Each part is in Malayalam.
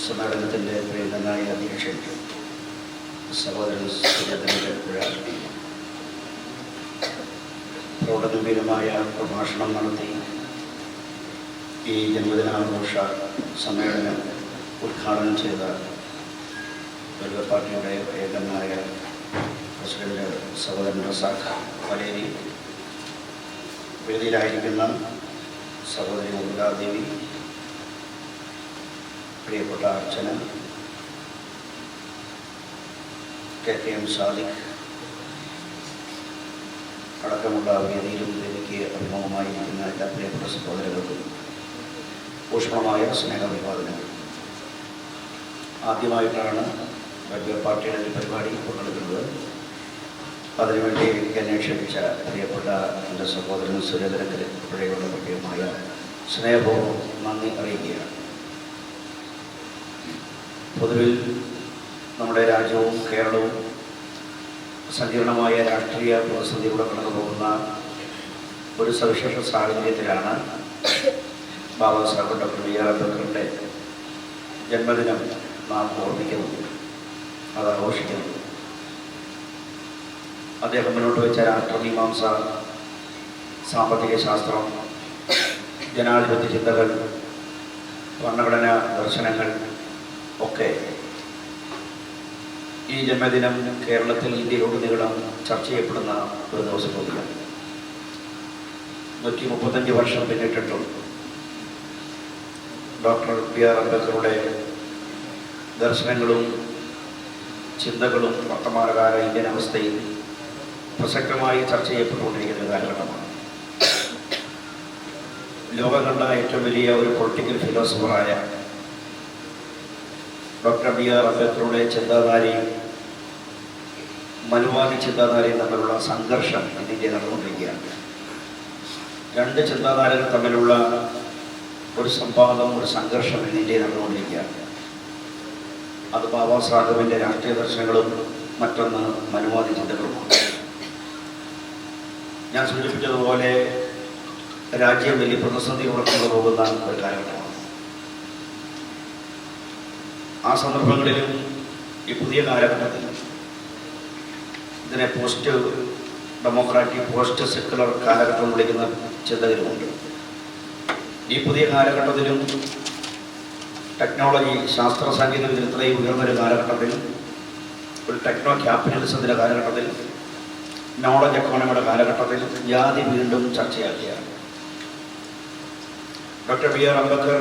സമ്മേളനത്തിൻ്റെ പ്രിയങ്കനായ അധ്യക്ഷൻ സഹോദരൻ സുരേന്ദ്രൻപുഴ പ്രൗഢഗംഭീരമായ പ്രഭാഷണം നടത്തി ഈ ജന്മദിനാഘോഷ സമ്മേളനം ഉദ്ഘാടനം ചെയ്ത വെൽഫെയർ പാർട്ടിയുടെ പ്രിയങ്കനായ പ്രസിഡന്റ് സഹോദരൻ റസാഖ് വലേരി, വേദിയിലായിരിക്കുന്ന സഹോദരി ഉർഗാദേവി, പ്രിയപ്പെട്ട അർച്ചന, KM സാദിഖ് അടക്കമുള്ള വേദിയിലും വേദിക്ക് അഭിമുഖമായിരിക്കുന്ന എല്ലാ പ്രിയപ്പെട്ട സഹോദരങ്ങൾക്കും ഊഷ്മളമായ സ്നേഹാഭിവാദനങ്ങൾ. ആദ്യമായിട്ടാണ് വെൽഫെയർ പാർട്ടിയുടെ ഈ പരിപാടി പങ്കെടുക്കുന്നത്. അതിനുവേണ്ടി എന്നെ ക്ഷണിച്ച പ്രിയപ്പെട്ട എൻ്റെ സഹോദരൻ സുരേന്ദ്രൻപുഴയുടെ പ്രത്യേകമായ സ്നേഹവും നന്ദി അറിയിക്കുകയാണ്. പൊതുവിൽ നമ്മുടെ രാജ്യവും കേരളവും സങ്കീർണമായ രാഷ്ട്രീയ പ്രതിസന്ധിയിലൂടെ കടന്നു പോകുന്ന ഒരു സവിശേഷ സാഹചര്യത്തിലാണ് ബാബാ സാഹേബ് ഡോക്ടർ B.R. അംബേദ്കറിൻ്റെ ജന്മദിനം നാം ഓർമ്മിക്കുന്നത്, അത് ആഘോഷിക്കുന്നത്. അദ്ദേഹം മുന്നോട്ട് വെച്ച രാഷ്ട്രമീമാംസ, സാമ്പത്തിക ശാസ്ത്രം, ജനാധിപത്യ ചിന്തകൾ, ഭരണഘടനാ ദർശനങ്ങൾ ഒക്കെ ഈ ജന്മദിനം കേരളത്തിൽ ഇന്ത്യയിലുടനീളം ചർച്ച ചെയ്യപ്പെടുന്ന ഒരു ദിവസം കൂടിയാണ്. 135 വർഷം പിന്നിട്ടിട്ടും ഡോക്ടർ B.R. അംബേദ്കറുടെ ദർശനങ്ങളും ചിന്തകളും വർത്തമാനകാല ഇന്ത്യൻ അവസ്ഥയിൽ പ്രസക്തമായി ചർച്ച ചെയ്യപ്പെട്ടുകൊണ്ടിരിക്കുന്ന കാലഘട്ടമാണ്. ലോകം കണ്ട ഏറ്റവും വലിയ ഒരു പൊളിറ്റിക്കൽ ഫിലോസഫറായ ഡോക്ടർ B.R. അംബേദ്കറുടെ ചിന്താധാരയും മനുവാദി ചിന്താധാരയും തമ്മിലുള്ള സംഘർഷം ഇന്ത്യയിൽ നടന്നുകൊണ്ടിരിക്കുകയാണ്. രണ്ട് ചിന്താധാരകൾ തമ്മിലുള്ള ഒരു സംവാദം, ഒരു സംഘർഷം ഇന്ത്യയിൽ നടന്നുകൊണ്ടിരിക്കുകയാണ്. അത് ബാബാ സാഹേബിൻ്റെ രാഷ്ട്രീയ ദർശനങ്ങളും മറ്റൊന്ന് മനുവാദി ചിന്തകളുമാണ്. ഞാൻ സൂചിപ്പിച്ചതുപോലെ രാജ്യം വലിയ പ്രതിസന്ധിയോടെ കൊണ്ടുപോകുന്ന ഒരു കാലഘട്ടമാണ്. ആ സന്ദർഭങ്ങളിലും ഈ പുതിയ കാലഘട്ടത്തിൽ ഇതിനെ പോസ്റ്റ് ഡെമോക്രാറ്റിക്, പോസ്റ്റ് സെക്കുലർ കാലഘട്ടം വിളിക്കുന്ന ചിന്തകരുമുണ്ട്. ഈ പുതിയ കാലഘട്ടത്തിലും ടെക്നോളജി, ശാസ്ത്ര സാങ്കേതിക വിദ്യ ഇത്രയും ഉയർന്നൊരു കാലഘട്ടത്തിൽ, ഒരു ടെക്നോ ക്യാപിറ്റലിസത്തിൻ്റെ കാലഘട്ടത്തിൽ, നോളജ് എക്കോണമിയുടെ കാലഘട്ടത്തിൽ ജാതി വീണ്ടും ചർച്ചയാക്കിയാണ്. Doctor B.R. അംബേദ്കർ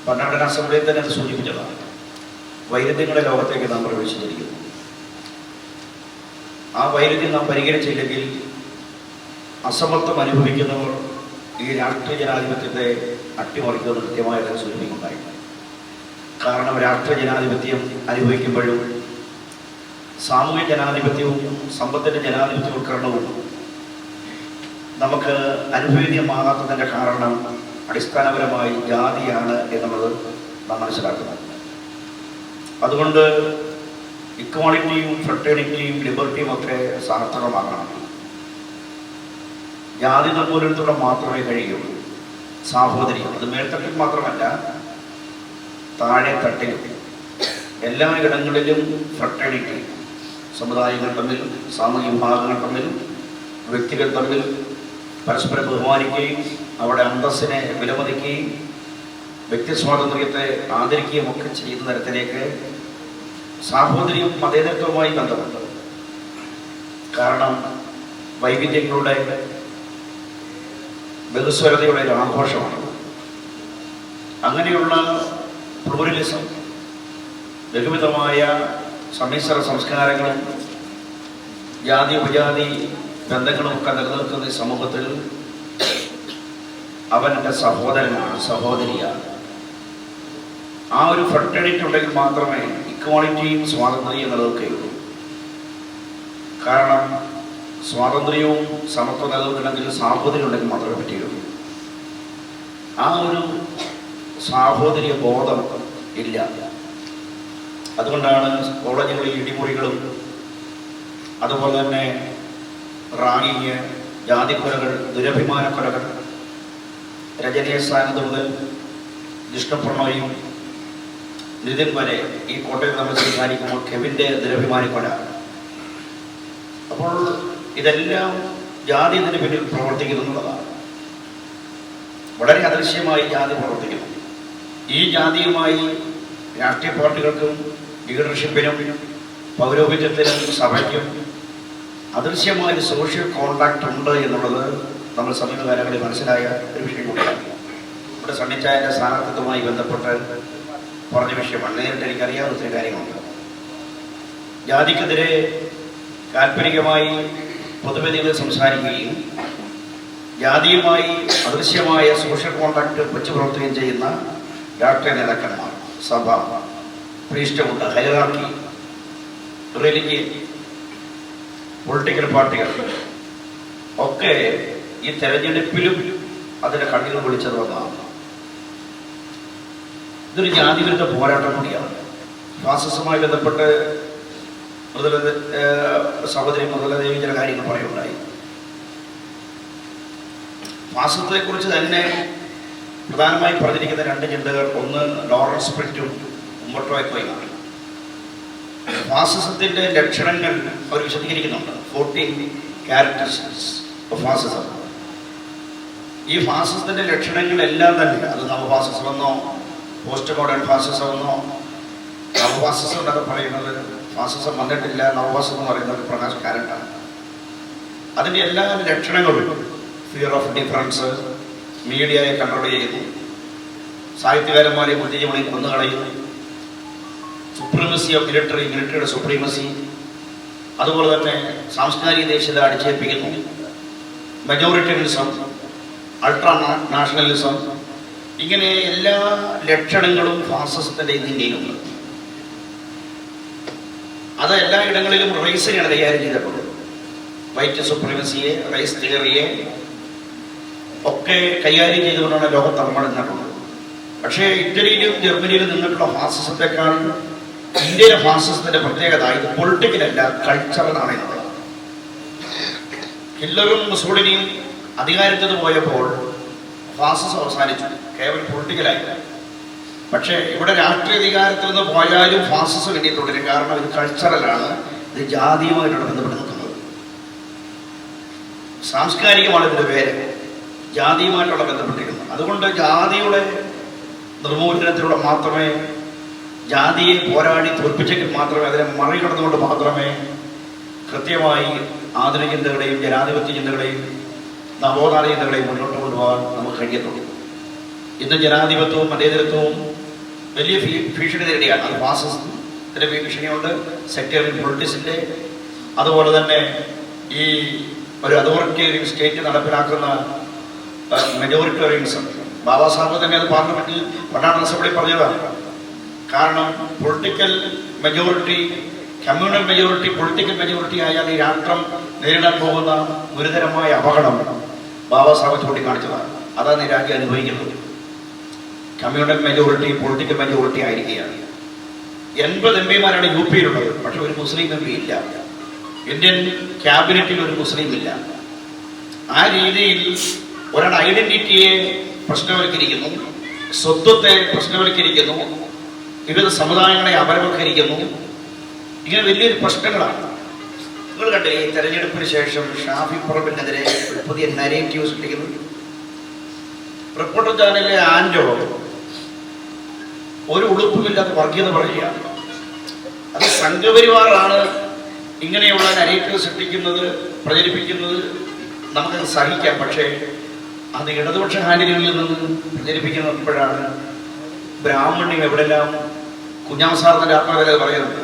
ഭരണഘടനാ അസംബ്ലിയിൽ തന്നെ അത് സൂചിപ്പിച്ചതാണ്. വൈരുദ്ധ്യങ്ങളുടെ ലോകത്തേക്ക് നാം പ്രവേശിച്ചിരിക്കുന്നു. ആ വൈരുദ്ധ്യം നാം പരിഹരിച്ചില്ലെങ്കിൽ അസമത്വം അനുഭവിക്കുന്നവർ ഈ രാഷ്ട്രീയ ജനാധിപത്യത്തെ അട്ടിമറിക്കുമെന്ന് കൃത്യമായി തന്നെ സൂചിപ്പിക്കുന്നുണ്ടായി. കാരണം രാഷ്ട്രീയ ജനാധിപത്യം അനുഭവിക്കുമ്പോഴും സാമൂഹ്യ ജനാധിപത്യവും സമ്പത്തിൻ്റെ ജനാധിപത്യവൽക്കരണവും നമുക്ക് അനുഭവനീയമാകാത്തതിൻ്റെ കാരണം അടിസ്ഥാനപരമായി ജാതിയാണ് എന്നുള്ളത് നാം മനസ്സിലാക്കുന്നത്. അതുകൊണ്ട് ഇക്വാളിറ്റിയും ഫ്രട്ടേണിറ്റിയും ലിബർട്ടിയും ഒക്കെ സാർത്ഥകമാകണം. ജാതി നിർമൂലനത്തോടെ മാത്രമേ കഴിയുള്ളൂ. സാഹോദര്യം, അത് മേൽത്തട്ടിൽ മാത്രമല്ല, താഴെ തട്ടിലും എല്ലാ ഇടങ്ങളിലും ഫ്രട്ടേണിറ്റി, സമുദായങ്ങൾ തമ്മിൽ, സാമൂഹിക വിഭാഗങ്ങൾ തമ്മിൽ, വ്യക്തികൾ തമ്മിൽ പരസ്പരം ബഹുമാനിക്കുകയും അവിടെ അന്തസ്സിനെ വിലമതിക്കുകയും വ്യക്തി സ്വാതന്ത്ര്യത്തെ ആദരിക്കുകയും ഒക്കെ ചെയ്യുന്ന തരത്തിലേക്ക് സാഹോദര്യം മതേതരത്വവുമായി ബന്ധമുണ്ട്. കാരണം വൈവിധ്യങ്ങളുടെ ബഹുസ്വരതയുടെ ഒരു ആഘോഷമാണ്. അങ്ങനെയുള്ള പ്ലൂറലിസം, ബഹുവിധമായ സമ്മിശ്ര സംസ്കാരങ്ങളും ജാതി ഉപജാതി ബന്ധങ്ങളും ഒക്കെ നിലനിൽക്കുന്ന ഈ സമൂഹത്തിൽ അവൻ്റെ സഹോദരനാണ്, സഹോദരിയാണ്. ആ ഒരു ഫ്രട്ടേണിറ്റി ഉണ്ടെങ്കിൽ മാത്രമേ ഇക്വാളിറ്റിയും സ്വാതന്ത്ര്യവും നിലനിൽക്കുകയുള്ളൂ. കാരണം സ്വാതന്ത്ര്യവും സമത്വം നിലനിൽക്കണമെങ്കിൽ സാഹോദര്യം ഉണ്ടെങ്കിൽ മാത്രമേ പറ്റുകയുള്ളൂ. ആ ഒരു സാഹോദര്യ ബോധം ഇല്ല. അതുകൊണ്ടാണ് കോളേജുകളിൽ ഇടിമുറികളും അതുപോലെ തന്നെ റാഗിങ്, ജാതിക്കൊലകൾ, രജനീയ സ്ഥാനത്ത് മുതൽ ജിഷ്ണു പ്രണോയും നിതിൻ വരെ ഈ കോട്ടയത്ത് നമ്മൾ സംസാരിക്കുമ്പോൾ കെവിൻ്റെ നിരഭിമാനിക്കൊല. അപ്പോൾ ഇതെല്ലാം ജാതി ഇതിന് പിന്നിൽ പ്രവർത്തിക്കുന്നു എന്നുള്ളതാണ്. വളരെ അദൃശ്യമായി ജാതി പ്രവർത്തിക്കുന്നു. ഈ ജാതിയുമായി രാഷ്ട്രീയ പാർട്ടികൾക്കും ലീഡർഷിപ്പിനും പൗരോഹിത്യത്തിനും സഭയ്ക്കും അദൃശ്യമായ ഒരു സോഷ്യൽ കോൺട്രാക്ട് ഉണ്ട് എന്നുള്ളത് നമ്മൾ സമീപകാലങ്ങളിൽ മനസ്സിലായ ഒരു വിഷയം കൂടിയാണ്. ഇവിടെ സണ്ണിച്ചായൻ്റെ സ്ഥാനാർത്ഥിത്വവുമായി ബന്ധപ്പെട്ട് പറഞ്ഞ വിഷയമാണ്. നേരിട്ട് എനിക്കറിയാവുന്ന ഒത്തിരി കാര്യങ്ങളുണ്ട്. ജാതിക്കെതിരെ കാൽപ്പനികമായി പൊതുവേദികളിൽ സംസാരിക്കുകയും ജാതിയുമായി അദൃശ്യമായ സോഷ്യൽ കോൺട്രാക്ട് വെച്ച് പ്രവർത്തിക്കുകയും ചെയ്യുന്ന രാഷ്ട്രീയ നേതാക്കന്മാർ, സഭ, പ്രീസ്റ്റ്ഹുഡ്, ഹൈറാർക്കി, റിലിജിയൻ, പൊളിറ്റിക്കൽ പാർട്ടികൾ ഒക്കെ ഈ തെരഞ്ഞെടുപ്പിലും അതിൻ്റെ കണ്ണുകൾ വിളിച്ചത് വന്നതാണ്. ഇതൊരു ജാതിവിരുദ്ധ പോരാട്ടം കൂടിയാണ്. ഫാസിസവുമായി ബന്ധപ്പെട്ട് സഹോദരി മുതലദേവി ചില കാര്യങ്ങൾ പറയുണ്ടായി. ഫാസിസത്തെക്കുറിച്ച് തന്നെ പ്രധാനമായും പറഞ്ഞിരിക്കുന്ന രണ്ട് ചിന്തകൾ, ഒന്ന് ലോറൻസ് പ്രിറ്റും ഉമ്മർട്ടോ എക്കോയുമാണ്. ഫാസിസത്തിൻ്റെ ലക്ഷണങ്ങൾ അവർ വിശദീകരിക്കുന്നുണ്ട്. 14 ക്യാരക്ടറിസ്റ്റിക്സ് ഓഫ് ഫാസിസം. ഈ ഫാസിസത്തിൻ്റെ ലക്ഷണങ്ങളെല്ലാം തന്നെ, അത് നവഫാസിസമെന്നോ പോസ്റ്റ് മോഡേൺ ഫാസിസമെന്നോ, നവഫാസിസം എന്നൊക്കെ പറയുന്നത് ഫാസിസം വന്നിട്ടില്ല, നവഫാസിസം എന്ന് പറയുന്നത് പ്രകാശ് കാരറ്റാണ്. അതിൻ്റെ എല്ലാ ലക്ഷണങ്ങളും ഫിയർ ഓഫ് ഡിഫറൻസ്, മീഡിയയെ കൺട്രോൾ ചെയ്യുന്നു, സാഹിത്യകാരന്മാരെ ബുദ്ധിജീവികളെ കൊന്നുകളയുന്നു, സുപ്രീമസി ഓഫ് മിലിറ്ററിയുടെ സുപ്രീമസി, അതുപോലെ തന്നെ സാംസ്കാരിക ദേശീയത അടിച്ചേൽപ്പിക്കുന്നു, മെജോറിറ്ററിയനിസം, അൾട്രാ നാഷണലിസം, ഇങ്ങനെ എല്ലാ ലക്ഷണങ്ങളും ഫാസിസത്തിൻ്റെ ഇന്ത്യയിലുണ്ട്. അത് എല്ലാ ഇടങ്ങളിലും റേസിനെയാണ് കൈകാര്യം ചെയ്തിട്ടുള്ളത്. വൈറ്റ് സുപ്രീമസിയെ, റേസ് തിയറിയെ ഒക്കെ കൈകാര്യം ചെയ്തുകൊണ്ടാണ് ലോകത്തർമ്മം നിന്നിട്ടുള്ളത്. പക്ഷേ ഇറ്റലിയിലും ജർമ്മനിയിലും നിന്നിട്ടുള്ള ഫാസിസത്തെക്കാൾ ഇന്ത്യയിലെ ഫാസിസത്തിന്റെ പ്രത്യേകത ഇത് പൊളിറ്റിക്കലല്ല, കൾച്ചറലാണ് എന്നുള്ളത്. ഹിറ്റ്ലറും മുസോളിനിയും അധികാരത്തിൽ പോയപ്പോൾ ഫാസിസം അവസാനിച്ചു, കേവലം പൊളിറ്റിക്കലായി. പക്ഷേ ഇവിടെ രാഷ്ട്രീയ അധികാരത്തിൽ നിന്ന് പോയാലും ഫാസിസം വേണ്ടി തുടരും. കാരണം ഇത് കൾച്ചറലാണ്, ഇത് ജാതിയുമായിട്ടാണ് ബന്ധപ്പെട്ട് നിൽക്കുന്നത്. സാംസ്കാരികമാണ് ഇതിൻ്റെ പേര്, ജാതിയുമായിട്ടുള്ള ബന്ധപ്പെട്ടിരിക്കുന്നത്. അതുകൊണ്ട് ജാതിയുടെ നിർമൂലനത്തിലൂടെ മാത്രമേ, ജാതിയെ പോരാടി തോൽപ്പിച്ചെങ്കിൽ മാത്രമേ, അതിനെ മറികടന്നുകൊണ്ട് മാത്രമേ കൃത്യമായി ആധുനിക ചിന്തകളെയും ജനാധിപത്യ ചിന്തകളെയും നവോത്ഥാന ചിന്തകളെയും മുന്നോട്ട് കൊണ്ടുപോകാൻ നമുക്ക് കഴിയത്തുള്ളൂ. ഇന്ന് ജനാധിപത്യവും മതേതരത്വവും വലിയ ഭീഷണി നേരിടുകയാണ്. അത് ഫാസിസത്തിന്റെ ഭീഷണിയുണ്ട്, സെക്ടറിയൽ പൊളിറ്റിക്സിന്റെ, അതുപോലെ തന്നെ ഈ ഒരു അതോറിറ്റേറിയൻ സ്റ്റേറ്റ് നടപ്പിലാക്കുന്ന മെജോറിറ്റേറിയനിസം. ബാബാ സാഹിബ് തന്നെ അത് പാർലമെന്റിൽ പഠന അസംബ്ലി പറഞ്ഞതാണ്. കാരണം political majority, communal majority, political majority ആയാൽ ഈ രാഷ്ട്രം നേരിടാൻ പോകുന്ന ഗുരുതരമായ അപകടം ബാബാ സാഹിബ് ചൂണ്ടിക്കാണിച്ചതാണ്. അതാണ് ഈ രാജ്യം അനുഭവിക്കുന്നത്. കമ്മ്യൂണൽ മെജോറിറ്റി പൊളിറ്റിക്കൽ മെജോറിറ്റി ആയിരിക്കുകയാണ്. 80 MP-മാരാണ് യു പിയിലുള്ളത്, പക്ഷെ ഒരു മുസ്ലിം MP ഇല്ല. ഇന്ത്യൻ ക്യാബിനറ്റിൽ ഒരു മുസ്ലിം ഇല്ല. ആ രീതിയിൽ ഒരാളുടെ ഐഡന്റിറ്റിയെ പ്രശ്നവൽക്കരിക്കുന്നു, സ്വത്വത്തെ പ്രശ്നവൽക്കരിക്കുന്നു, വിവിധ സമുദായങ്ങളെ അപരവൽക്കരിക്കുന്നു. ഇങ്ങനെ വലിയൊരു പ്രശ്നങ്ങളാണ്. നിങ്ങൾ കണ്ടേ ഈ തെരഞ്ഞെടുപ്പിന് ശേഷം ഷാഫി പറമ്പിനെതിരെ പുതിയ നരേറ്റീവ് സൃഷ്ടിക്കുന്നു. റിപ്പോർട്ടർ ചാനലിലെ ആൻഡോ ഒരു ഉളുപ്പുമില്ലാത്ത വർഗീയത പറയുകയാണ്. അത് സംഘപരിവാറാണ് ഇങ്ങനെയുള്ള നരേറ്റീവ് സൃഷ്ടിക്കുന്നത്, പ്രചരിപ്പിക്കുന്നത്. നമുക്കത് സഹിക്കാം. പക്ഷേ അത് ഇടതുപക്ഷ ഹാൻഡിലുകളിൽ നിന്ന് പ്രചരിപ്പിക്കുന്നപ്പോഴാണ് ബ്രാഹ്മണ്യം എവിടെല്ലാം കുഞ്ഞാമസാറിന്റെ ആത്മകഥ പറയുന്നത്.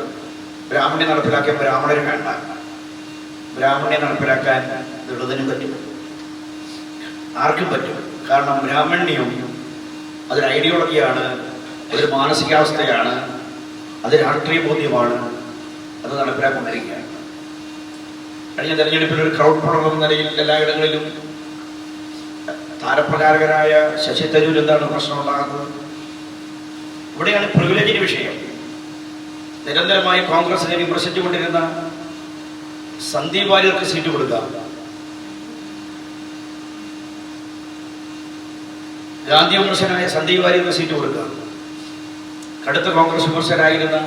ബ്രാഹ്മണ്യം നടപ്പിലാക്കിയ ബ്രാഹ്മണര് വേണ്ട, ബ്രാഹ്മണ്യം നടപ്പിലാക്കാൻ ദൃഢത്തിനും പറ്റും, ആർക്കും പറ്റും. കാരണം ബ്രാഹ്മണ്യം അതൊരു ഐഡിയോളജിയാണ്, അതൊരു മാനസികാവസ്ഥയാണ്, അത് രാഷ്ട്രീയ ബോധ്യമാണ്. അത് നടപ്പിലാക്കൊണ്ടിരിക്കുകയാണ്. കഴിഞ്ഞ തെരഞ്ഞെടുപ്പിൽ ഒരു ക്രൗഡ് പുളർ എന്ന നിലയിൽ എല്ലായിടങ്ങളിലും താരപ്രചാരകരായ ശശി തരൂർ എന്താണ് പ്രശ്നമുണ്ടാകുന്നത്? ഇവിടെയാണ് പ്രിവിലേജിന്റെ വിഷയം. നിരന്തരമായി കോൺഗ്രസിനെ വിമർശിച്ചുകൊണ്ടിരുന്ന സന്ദീപ് വാര്യർക്ക് സീറ്റ് കൊടുക്കുക, ഗാന്ധി വിമർശനായ സന്ദീപ് വാര്യർക്ക് സീറ്റ് കൊടുക്കുക, കടുത്ത കോൺഗ്രസ് വിമർശകരായിരുന്ന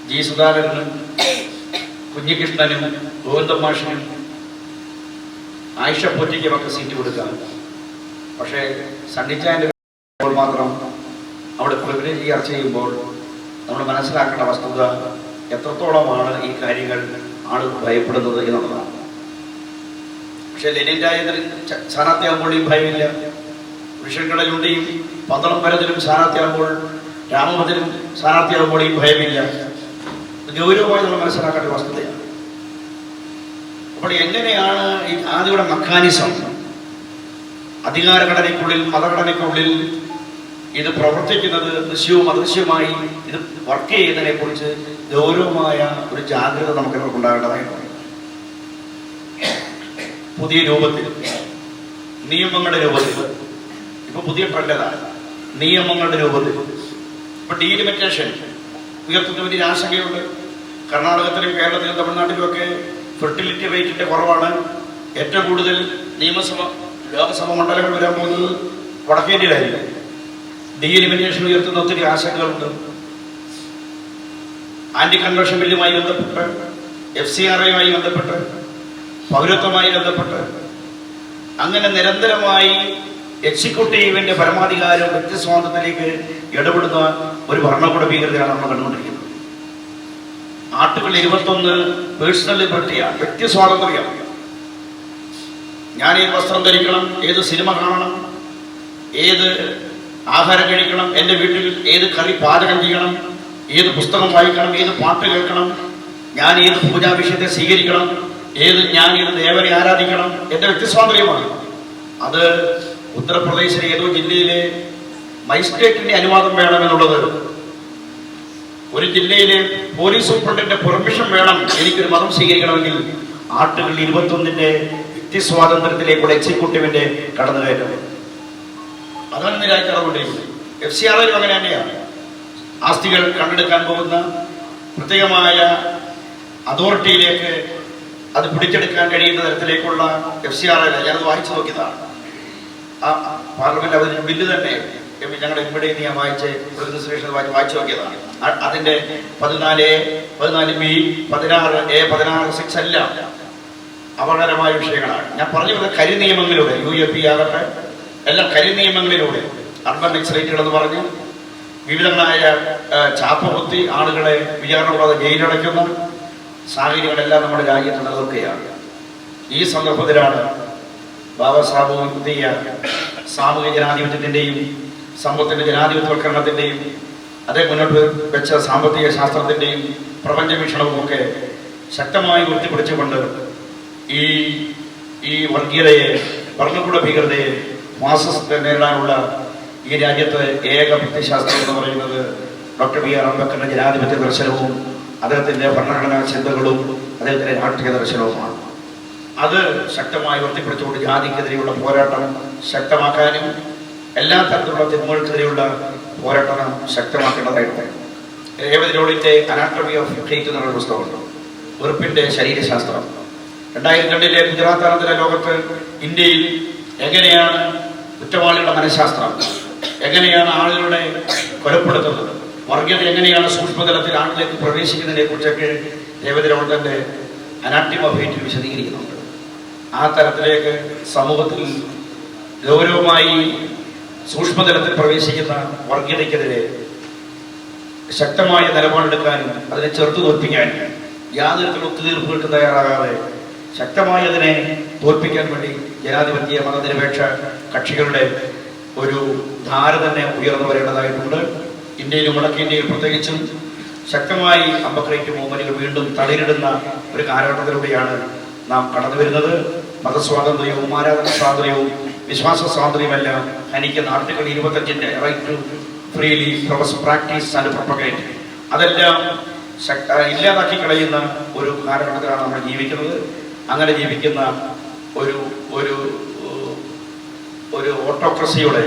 ജി സുധാകരനും കുഞ്ഞികൃഷ്ണനും ഗോവിന്ദൻ മാഷിനും ആയിഷ പൊറ്റിക്കുമൊക്കെ സീറ്റ് കൊടുക്കാം. പക്ഷേ സണ്ണിച്ചായൻ്റെ മാത്രം അവിടെ പ്രിവിലേജ് ചർച്ച ചെയ്യുമ്പോൾ നമ്മൾ മനസ്സിലാക്കേണ്ട വസ്തുത എത്രത്തോളമാണ് ഈ കാര്യങ്ങൾ ആളുകൾ ഭയപ്പെടുന്നത് എന്നുള്ളതാണ്. പക്ഷേ ലെനിൻ രാജേന്ദ്രൻ സ്ഥാനാർത്ഥിയാകുമ്പോൾ ഈ ഭയമില്ല. വിഷയങ്ങളിലുണ്ടെയും പന്തളം ഭരതനും സ്ഥാനാർത്ഥിയാകുമ്പോൾ രാമഭദ്രനും സ്ഥാനാർത്ഥിയാകുമ്പോൾ ഈ ഭയമില്ല. ഗൗരവമായി നമ്മൾ മനസ്സിലാക്കേണ്ട വസ്തുതയാണ്. അപ്പോൾ എങ്ങനെയാണ് ഈ ആദിയുടെ മെക്കാനിസം അധികാരഘടനയ്ക്കുള്ളിൽ മതഘടനയ്ക്കുള്ളിൽ ഇത് പ്രവർത്തിക്കുന്നത് ദൃശ്യവും അദൃശ്യവുമായി ഇത് വർക്ക് ചെയ്യുന്നതിനെ കുറിച്ച് ഗൗരവമായ ഒരു ജാഗ്രത നമുക്ക് ഉണ്ടാകേണ്ടതായിട്ടുണ്ട്. പുതിയ രൂപത്തിൽ നിയമങ്ങളുടെ രൂപത്തിൽ ഇപ്പൊ പുതിയ ട്രെൻഡാണ് നിയമങ്ങളുടെ രൂപത്തിൽ ഇപ്പൊ ഡീലിമിറ്റേഷൻ ഉയർത്തുന്ന വലിയ ആശങ്കയുണ്ട്. കർണാടകത്തിലും കേരളത്തിലും തമിഴ്നാട്ടിലും ഒക്കെ ഫെർട്ടിലിറ്റി റേറ്റിന്റെ കുറവാണ്. ഏറ്റവും കൂടുതൽ നിയമസഭ ലോകസഭ മണ്ഡലങ്ങൾ വരാൻ പോകുന്നത് വടക്കേന്ത്യയിലായിരിക്കും. ഡീലിമിറ്റേഷൻ ഉയർത്തുന്ന ഒത്തിരി ആശങ്കകളുണ്ട്. ആന്റി കൺവെൻഷൻ ബില്ലുമായി ബന്ധപ്പെട്ട് FCRA-യുമായി ബന്ധപ്പെട്ട് പൗരത്വമായി ബന്ധപ്പെട്ട് അങ്ങനെ നിരന്തരമായി എക്സിക്യൂട്ടീവിന്റെ പരമാധികാരം വ്യക്തിസ്വാതന്ത്ര്യത്തിലേക്ക് ഇടപെടുന്ന ഒരു ഭരണകൂട ഭീകരതയാണ് നമ്മൾ കണ്ടുകൊണ്ടിരിക്കുന്നത്. ആർട്ടിക്കിൾ 21 പേഴ്സണൽ ലിബർട്ടിയാണ്, വ്യക്തി സ്വാതന്ത്ര്യം. ഞാൻ ഏത് വസ്ത്രം ധരിക്കണം, ഏത് സിനിമ കാണണം, ഏത് ആഹാരം കഴിക്കണം, എൻ്റെ വീട്ടിൽ ഏത് കറി പാചകം ചെയ്യണം, ഏത് പുസ്തകം വായിക്കണം, ഏത് പാട്ട് കേൾക്കണം, ഞാൻ ഏത് പൂജാവിഷയത്തെ സ്വീകരിക്കണം, ഞാൻ ഏത് ദേവനെ ആരാധിക്കണം, എൻ്റെ വ്യക്തി സ്വാതന്ത്ര്യമാണ്. അത് ഉത്തർപ്രദേശിലെ ഏതോ ജില്ലയിലെ മജിസ്ട്രേറ്റിന്റെ അനുവാദം വേണമെന്നുള്ളത്, ഒരു ജില്ലയിലെ പോലീസ് സൂപ്രണ്ടിന്റെ പെർമിഷൻ വേണം എനിക്കൊരു മതം സ്വീകരിക്കണമെങ്കിൽ, ആർട്ടിക്കിൾ 21 വ്യക്തി സ്വാതന്ത്ര്യത്തിലേക്കുള്ള എക്സിക്യൂട്ടീവിന്റെ കടന്നുകയറ്റം അതാണ് നിരാകരിക്കൊണ്ടിരിക്കുന്നത്. FCRA-യിലും അങ്ങനെ തന്നെയാണ്. ആസ്തികൾ കണ്ടെടുക്കാൻ പോകുന്ന പ്രത്യേകമായ അതോറിറ്റിയിലേക്ക് അത് പിടിച്ചെടുക്കാൻ കഴിയുന്ന തരത്തിലേക്കുള്ള FCRA ഞാനത് വായിച്ചു നോക്കിയതാണ്. ആ പാർലമെന്റ് അവതരിച്ച ബില്ല് തന്നെ ഞങ്ങളുടെ ഇവിടെ ഞാൻ വായിച്ച് വായിച്ചു നോക്കിയതാണ്. അതിന്റെ 14A, 14B, 16A, 16(6) എല്ലാം അപകടകരമായ വിഷയങ്ങളാണ്. ഞാൻ പറഞ്ഞു വരുന്നത് കരിനിയമങ്ങളിലൂടെ UAP ആകട്ടെ എല്ലാം കരിനിയമങ്ങളിലൂടെ അർബൻ നക്സലൈറ്റുകൾ എന്ന് പറഞ്ഞ് വിവിധങ്ങളായ ചാപ്പകുത്തി ആളുകളെ വിചാരണ കൂടാതെ ജയിലടയ്ക്കുന്ന സാഹചര്യങ്ങളെല്ലാം നമ്മുടെ രാജ്യത്ത് നിലനിൽക്കുകയാണ്. ഈ സന്ദർഭത്തിലാണ് ബാബാ സാഹേബ് പുതിയ സാമൂഹിക ജനാധിപത്യത്തിൻ്റെയും സമ്പത്തിന്റെ ജനാധിപത്യവൽക്കരണത്തിൻ്റെയും അതേ മുന്നോട്ട് വെച്ച സാമ്പത്തിക ശാസ്ത്രത്തിൻ്റെയും പ്രപഞ്ച വീക്ഷണവും ഒക്കെ ശക്തമായി ഉയർത്തിപ്പിടിച്ചുകൊണ്ട് ഈ വർഗീയതയെ, ഭരണകൂട ഭീകരതയെ, ഫാസിസത്തെ നേരിടാനുള്ള ഈ രാജ്യത്തെ ഏക പ്രത്യയശാസ്ത്രം എന്ന് പറയുന്നത് ഡോക്ടർ BR അംബേദ്കറുടെ ജനാധിപത്യ ദർശനവും അദ്ദേഹത്തിന്റെ ഭരണഘടനാ ചിന്തകളും അദ്ദേഹത്തിന്റെ രാഷ്ട്രീയ ദർശനവുമാണ്. അത് ശക്തമായി ഉയർത്തിപ്പിടിച്ചുകൊണ്ട് ജാതിക്കെതിരെയുള്ള പോരാട്ടം ശക്തമാക്കാനും എല്ലാ തരത്തിലുള്ള തിന്മകൾക്കെതിരെയുള്ള പോരാട്ടം ശക്തമാക്കേണ്ടതായിട്ട് രേവതി റോഡിന്റെ അനാട്ടമി ഓഫ് ഹേറ്റ് എന്നുള്ള പുസ്തകമുണ്ട്. വെറുപ്പിന്റെ ശരീരശാസ്ത്രം. 2002 ഗുജറാത്ത് അനന്തര ലോകത്ത് ഇന്ത്യയിൽ എങ്ങനെയാണ് കുറ്റവാളികളുടെ മനഃശാസ്ത്രം, എങ്ങനെയാണ് ആളുകളുടെ കൊലപ്പെടുത്തുന്നത്, വർഗീയത എങ്ങനെയാണ് സൂക്ഷ്മതലത്തിൽ ആളിലേക്ക് പ്രവേശിക്കുന്നതിനെ കുറിച്ചൊക്കെ രേവതി റോഡിന്റെ അനാട്ടമി ഓഫ് ഹേറ്റിൽ വിശദീകരിക്കുന്നുണ്ട്. ആ തരത്തിലേക്ക് സമൂഹത്തിൽ ഗൗരവമായി സൂക്ഷ്മതലത്തിൽ പ്രവേശിക്കുന്ന വർഗീയതയ്ക്കെതിരെ ശക്തമായ നിലപാടെടുക്കാനും അതിനെ ചെറുത്തു തോൽപ്പിക്കാനും യാതൊരു ഒത്തുതീർപ്പുകൾക്ക് തയ്യാറാകാതെ ശക്തമായി അതിനെ തോൽപ്പിക്കാൻ വേണ്ടി ജനാധിപത്യ മതനിരപേക്ഷ കക്ഷികളുടെ ഒരു ധാര തന്നെ ഉയർന്നു വരേണ്ടതായിട്ടുണ്ട്. ഇന്ത്യയിലും വടക്കേന്ത്യയിൽ പ്രത്യേകിച്ചും ശക്തമായി അമ്പക്രേറ്റ് മൂവ്മെന്റുകൾ വീണ്ടും തളിരിടുന്ന ഒരു കാലഘട്ടത്തിലൂടെയാണ് നാം കടന്നു വരുന്നത്. മതസ്വാതന്ത്ര്യവും ആരാധന സ്വാതന്ത്ര്യവും വിശ്വാസ സ്വാതന്ത്ര്യമെല്ലാം ഹനിക്കുന്ന article 25 right to freely practise and propagate അതെല്ലാം ഇല്ലാതാക്കി കളയുന്ന ഒരു കാലഘട്ടത്തിലാണ് നമ്മൾ ജീവിക്കുന്നത്. അങ്ങനെ ജീവിക്കുന്ന ഒരു ഒരു ഒരു ഓട്ടോക്രസിയുടെ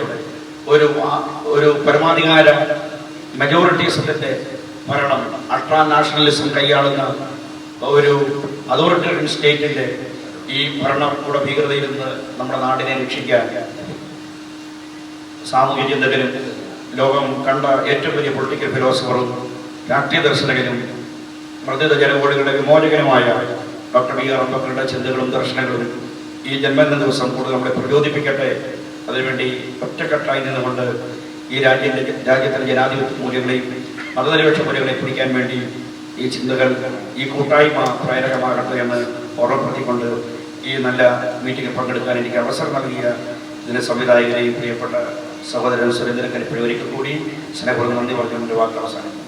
ഒരു പരമാധികാര മെജോറിറ്റീസത്തിന്റെ ഭരണം, അൾട്രാ നാഷണലിസം കൈയാളുന്ന ഒരു അതോറിറ്റേറിയൻ സ്റ്റേറ്റിന്റെ ഈ ഭരണകൂട ഭീകരതയിൽ നിന്ന് നമ്മുടെ നാടിനെ രക്ഷിക്കാൻ സാമൂഹ്യ ചിന്തകരും ലോകം കണ്ട ഏറ്റവും വലിയ പൊളിറ്റിക്കൽ ഫിലോസഫറും രാഷ്ട്രീയ ദർശകനും മർദ്ദിത ജനകോടികളുടെ വിമോചകനുമായ ഡോക്ടർ ബി.ആർ. അംബേദ്കറുടെ ചിന്തകളും ദർശനങ്ങളും ഈ ജന്മദിന ദിവസം കൂടുതൽ നമ്മളെ പ്രചോദിപ്പിക്കട്ടെ. അതിനുവേണ്ടി ഒറ്റക്കെട്ടായി നിന്നുകൊണ്ട് ഈ രാജ്യത്തിലെ ജനാധിപത്യ മൂല്യങ്ങളെയും മതനിരപേക്ഷ മൂല്യങ്ങളെയും പിടിക്കാൻ വേണ്ടി ഈ ചിന്തകൾ, ഈ കൂട്ടായ്മ പ്രേരകമാകട്ടെ എന്ന് ഓർമ്മപ്പെടുത്തിക്കൊണ്ട് ഈ നല്ല മീറ്റിംഗിൽ പങ്കെടുക്കാൻ എനിക്ക് അവസരം നൽകിയ ഇതിൻ്റെ സംവിധായകരെയും പ്രിയപ്പെട്ട സഹോദരൻ സുരേന്ദ്രൻ കരിപ്പഴി ഒരിക്കൽ കൂടി സ്നേഹപൂർവ്വം നന്ദി പറഞ്ഞു എൻ്റെ വാക്ക് അവസാനിക്കുന്നു.